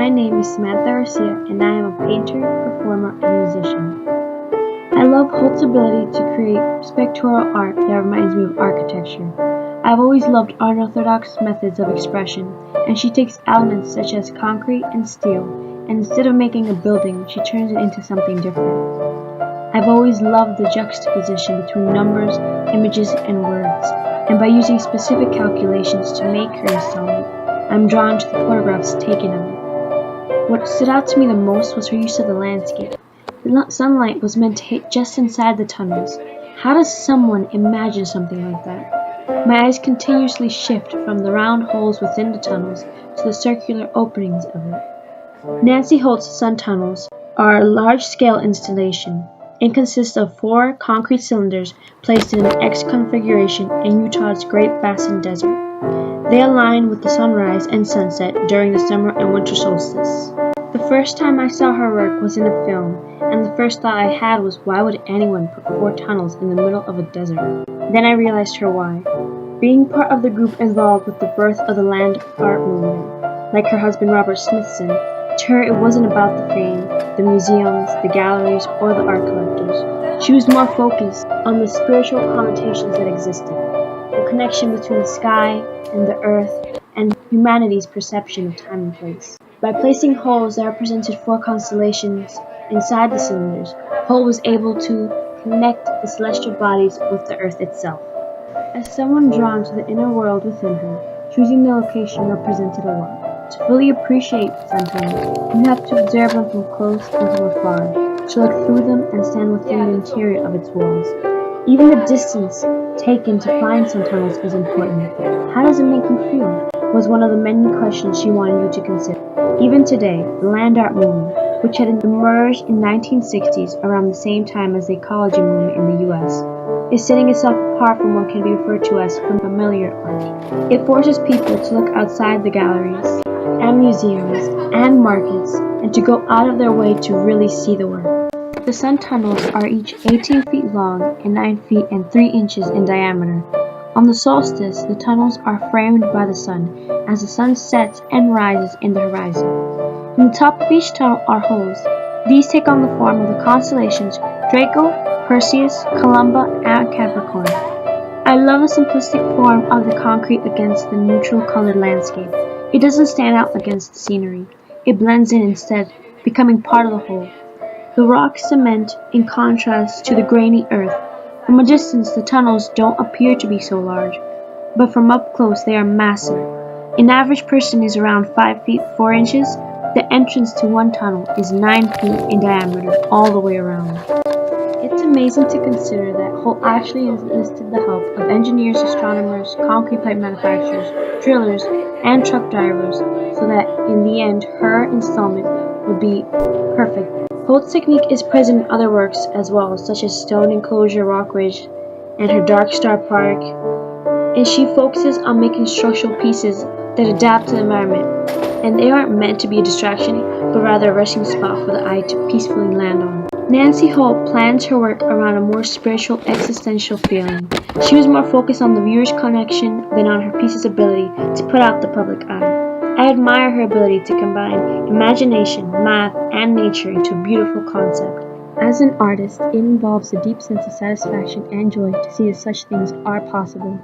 My name is Samantha Garcia, and I am a painter, performer, and musician. I love Holt's ability to create pictorial art that reminds me of architecture. I've always loved unorthodox methods of expression, and she takes elements such as concrete and steel, and instead of making a building, she turns it into something different. I've always loved the juxtaposition between numbers, images, and words, and by using specific calculations to make her installment, I'm drawn to the photographs taken of it. What stood out to me the most was her use of the landscape. The sunlight was meant to hit just inside the tunnels. How does someone imagine something like that? My eyes continuously shift from the round holes within the tunnels to the circular openings of it. Nancy Holt's sun tunnels are a large-scale installation. It consists of 4 concrete cylinders placed in an X configuration in Utah's Great Basin Desert. They align with the sunrise and sunset during the summer and winter solstice. The first time I saw her work was in a film, and the first thought I had was, why would anyone put 4 tunnels in the middle of a desert? Then I realized her why. Being part of the group involved with the birth of the land art movement, like her husband Robert Smithson, to her it wasn't about the fame, the museums, the galleries, or the art collectors. She was more focused on the spiritual connotations that existed, the connection between the sky and the earth, and humanity's perception of time and place. By placing holes that represented 4 constellations inside the cylinders, Holt was able to connect the celestial bodies with the earth itself. As someone drawn to the inner world within her, choosing the location represented a lot. To fully appreciate sun tunnels, you have to observe them from close and from afar, to look through them and stand within the interior of its walls. Even the distance taken to find sun tunnels is important. How does it make you feel? Was one of the many questions she wanted you to consider. Even today, the land art movement, which had emerged in the 1960s around the same time as the ecology movement in the US, is setting itself apart from what can be referred to as familiar art. It forces people to look outside the galleries and museums and markets and to go out of their way to really see the work. The sun tunnels are each 18 feet long and 9 feet and 3 inches in diameter. On the solstice, the tunnels are framed by the sun as the sun sets and rises in the horizon. In the top of each tunnel are holes. These take on the form of the constellations Draco, Perseus, Columba, and Capricorn. I love the simplistic form of the concrete against the neutral colored landscape. It doesn't stand out against the scenery. It blends in instead, becoming part of the whole. The rock cement in contrast to the grainy earth. From a distance, the tunnels don't appear to be so large, but from up close they are massive. An average person is around 5 feet 4 inches. The entrance to one tunnel is 9 feet in diameter all the way around. It's amazing to consider that Holt actually enlisted the help of engineers, astronomers, concrete pipe manufacturers, drillers, and truck drivers so that in the end her installment would be perfect. Holt's technique is present in other works as well, such as Stone Enclosure Rock Ridge and her Dark Star Park, and she focuses on making structural pieces that adapt to the environment, and they aren't meant to be a distraction, but rather a resting spot for the eye to peacefully land on. Nancy Holt plans her work around a more spiritual, existential feeling. She was more focused on the viewer's connection than on her piece's ability to put out the public eye. I admire her ability to combine imagination, math, and nature into a beautiful concept. As an artist, it involves a deep sense of satisfaction and joy to see that such things are possible.